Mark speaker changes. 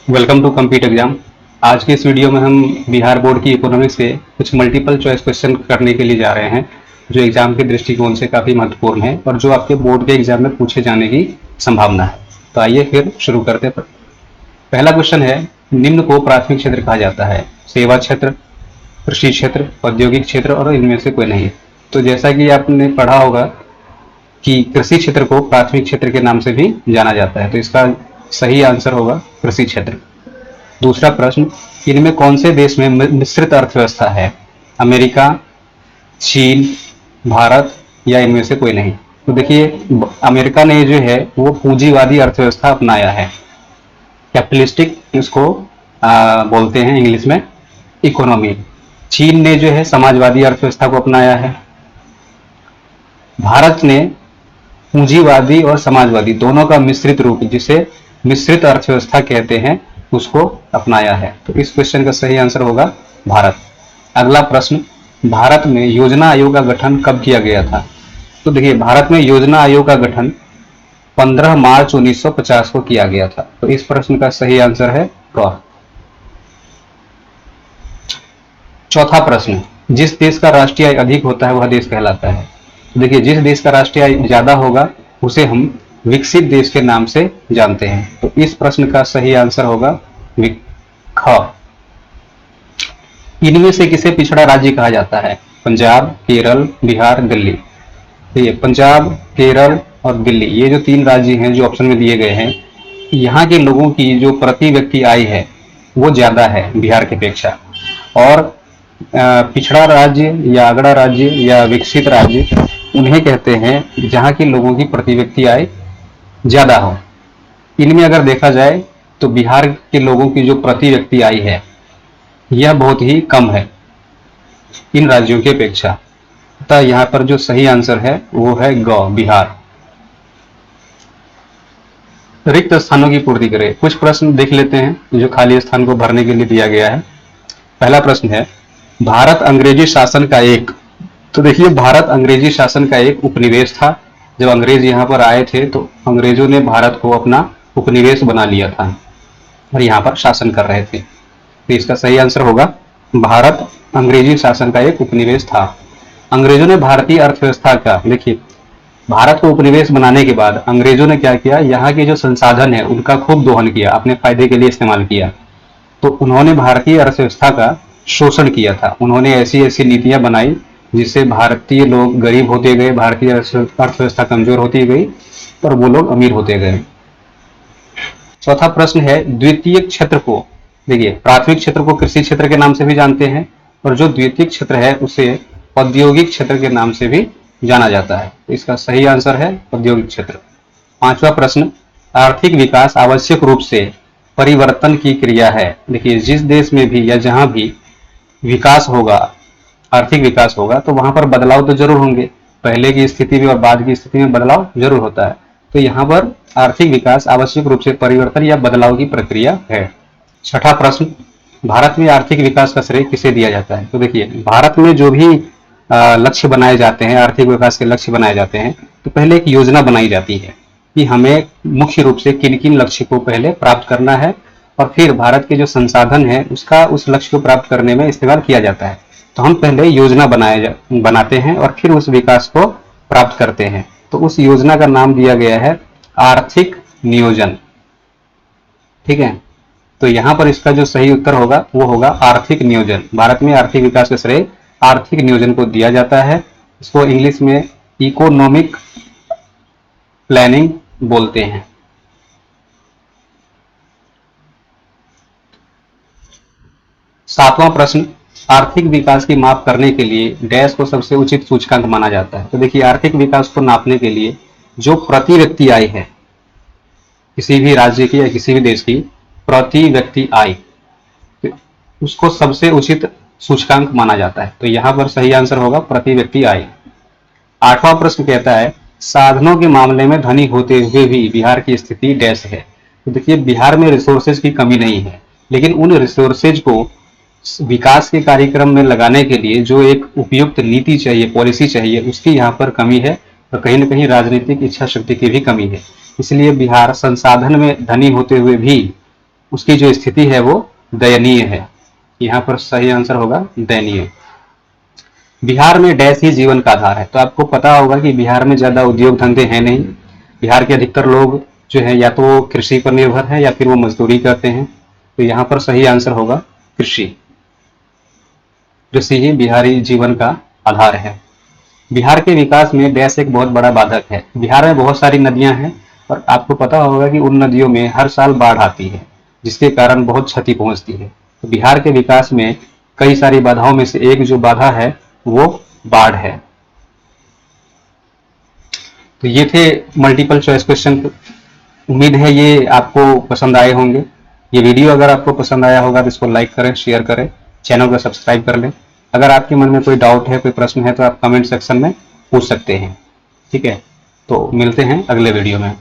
Speaker 1: Welcome to computer exam. आज के इस वीडियो में हम बिहार बोर्ड की इकोनॉमिक्स से कुछ मल्टीपल चॉइस क्वेश्चन करने के लिए जा रहे हैं, जो एग्जाम के दृष्टिकोण से काफ़ी महत्वपूर्ण है और जो आपके बोर्ड के एग्जाम में पूछे जाने की संभावना है। तो आइए फिर शुरू करते हैं। पहला क्वेश्चन है, निम्न को प्राथमिक क्षेत्र कहा जाता है? सेवा क्षेत्र, कृषि क्षेत्र, औद्योगिक क्षेत्र और इनमें से कोई नहीं। तो जैसा कि आपने पढ़ा होगा कि कृषि क्षेत्र को प्राथमिक क्षेत्र के नाम से भी जाना जाता है, तो इसका सही आंसर होगा कृषि क्षेत्र। दूसरा प्रश्न, इनमें कौन से देश में मिश्रित अर्थव्यवस्था है? अमेरिका, चीन, भारत या इनमें से कोई नहीं। तो देखिए, अमेरिका ने जो है वो पूंजीवादी अर्थव्यवस्था अपनाया है, कैपिटलिस्टिक इसको बोलते हैं इंग्लिश में इकोनॉमी। चीन ने जो है समाजवादी अर्थव्यवस्था को अपनाया है। भारत ने पूंजीवादी और समाजवादी दोनों का मिश्रित रूप, जिसे मिश्रित अर्थव्यवस्था कहते हैं, उसको अपनाया है। तो इस क्वेश्चन का सही आंसर होगा भारत। अगला प्रश्न, भारत में योजना आयोग का गठन कब किया गया था? तो देखिए, भारत में योजना आयोग का गठन 15 मार्च 1950 को किया गया था। तो इस प्रश्न का सही आंसर है क। चौथा प्रश्न, जिस देश का राष्ट्रीय आय अधिक होता है वह देश कहलाता है? देखिए, जिस देश का राष्ट्रीय आय ज्यादा होगा उसे हम विकसित देश के नाम से जानते हैं। तो इस प्रश्न का सही आंसर होगा ख। इनमें से किसे पिछड़ा राज्य कहा जाता है? पंजाब, केरल, बिहार, दिल्ली। तो ये पंजाब, केरल और दिल्ली, ये जो तीन राज्य हैं जो ऑप्शन में दिए गए हैं, यहाँ के लोगों की जो प्रति व्यक्ति आय है वो ज्यादा है बिहार की अपेक्षा। और पिछड़ा राज्य या अगड़ा राज्य या विकसित राज्य उन्हें कहते हैं जहाँ के लोगों की प्रति व्यक्ति आय ज्यादा हो। इनमें अगर देखा जाए तो बिहार के लोगों की जो प्रति व्यक्ति आय है यह बहुत ही कम है इन राज्यों की अपेक्षा। अतः यहाँ पर जो सही आंसर है वो है ग, बिहार। रिक्त स्थानों की पूर्ति करें। कुछ प्रश्न देख लेते हैं जो खाली स्थान को भरने के लिए दिया गया है। पहला प्रश्न है, भारत अंग्रेजी शासन का एक। तो देखिए, भारत अंग्रेजी शासन का एक उपनिवेश था। जब अंग्रेज यहाँ पर आए थे तो अंग्रेजों ने भारत को अपना उपनिवेश बना लिया था और यहाँ पर शासन कर रहे थे। तो इसका सही आंसर होगा भारत अंग्रेजी शासन का एक उपनिवेश था। अंग्रेजों ने भारतीय अर्थव्यवस्था का, देखिए, भारत को उपनिवेश बनाने के बाद अंग्रेजों ने क्या किया, यहाँ के जो संसाधन है उनका खूब दोहन किया, अपने फायदे के लिए इस्तेमाल किया। तो उन्होंने भारतीय अर्थव्यवस्था का शोषण किया था। उन्होंने ऐसी ऐसी नीतियां बनाई जिससे भारतीय लोग गरीब होते गए, भारतीय अर्थव्यवस्था कमजोर होती गई और वो लोग अमीर होते गए। चौथा प्रश्न है, द्वितीय क्षेत्र को, देखिए, प्राथमिक क्षेत्र को कृषि क्षेत्र के नाम से भी जानते हैं और जो द्वितीय क्षेत्र है उसे औद्योगिक क्षेत्र के नाम से भी जाना जाता है। इसका सही आंसर है औद्योगिक क्षेत्र। पांचवा प्रश्न, आर्थिक विकास आवश्यक रूप से परिवर्तन की क्रिया है। देखिए, जिस देश में भी या जहां भी विकास होगा, आर्थिक विकास होगा, तो वहां पर बदलाव तो जरूर होंगे। पहले की स्थिति में और बाद की स्थिति में बदलाव जरूर होता है। तो यहाँ पर आर्थिक विकास आवश्यक रूप से परिवर्तन या बदलाव की प्रक्रिया है। छठा प्रश्न, भारत में आर्थिक विकास का श्रेय किसे दिया जाता है? तो देखिए, भारत में जो भी लक्ष्य बनाए जाते हैं, आर्थिक विकास के लक्ष्य बनाए जाते हैं, तो पहले एक योजना बनाई जाती है कि हमें मुख्य रूप से किन किन लक्ष्य को पहले प्राप्त करना है और फिर भारत के जो संसाधन है उसका उस लक्ष्य को प्राप्त करने में इस्तेमाल किया जाता है। तो हम पहले योजना बनाते हैं और फिर उस विकास को प्राप्त करते हैं। तो उस योजना का नाम दिया गया है आर्थिक नियोजन। ठीक है, तो यहाँ पर इसका जो सही उत्तर होगा वो होगा आर्थिक नियोजन। भारत में आर्थिक विकास का श्रेय आर्थिक नियोजन को दिया जाता है। इसको इंग्लिश में इकोनॉमिक प्लानिंग बोलते हैं। सातवां प्रश्न, आर्थिक विकास की माप करने के लिए डैश को सबसे उचित सूचकांक माना जाता है। तो देखिए, आर्थिक विकास को नापने के लिए जो प्रति व्यक्ति आय है किसी भी राज्य की या किसी भी देश की, प्रति व्यक्ति आय, उसको सबसे उचित सूचकांक माना जाता है। तो यहाँ पर सही आंसर होगा प्रति व्यक्ति आय। आठवां प्रश्न कहता है, साधनों के मामले में धनी होते हुए भी बिहार की स्थिति डैश है। तो देखिए, बिहार में रिसोर्सेज की कमी नहीं है, लेकिन उन रिसोर्सेज को विकास के कार्यक्रम में लगाने के लिए जो एक उपयुक्त नीति चाहिए, पॉलिसी चाहिए, उसकी यहाँ पर कमी है और कहीं न कहीं राजनीतिक इच्छा शक्ति की भी कमी है। इसलिए बिहार संसाधन में धनी होते हुए भी उसकी जो स्थिति है वो दयनीय है। यहाँ पर सही आंसर होगा दयनीय। बिहार में डैश ही जीवन का आधार है। तो आपको पता होगा कि बिहार में ज्यादा उद्योग धंधे हैं नहीं। बिहार के अधिकतर लोग जो है या तो कृषि पर निर्भर है या फिर वो मजदूरी करते हैं। तो यहाँ पर सही आंसर होगा कृषि। कृषि ही बिहारी जीवन का आधार है। बिहार के विकास में डैश एक बहुत बड़ा बाधक है। बिहार में बहुत सारी नदियां हैं और आपको पता होगा कि उन नदियों में हर साल बाढ़ आती है, जिसके कारण बहुत क्षति पहुंचती है। तो बिहार के विकास में कई सारी बाधाओं में से एक जो बाधा है वो बाढ़ है। तो ये थे मल्टीपल चॉइस क्वेश्चन। उम्मीद है ये आपको पसंद आए होंगे। ये वीडियो अगर आपको पसंद आया होगा तो इसको लाइक करें, शेयर करें, चैनल को सब्सक्राइब कर लें। अगर आपके मन में कोई डाउट है, कोई प्रश्न है तो आप कमेंट सेक्शन में पूछ सकते हैं। ठीक है, तो मिलते हैं अगले वीडियो में।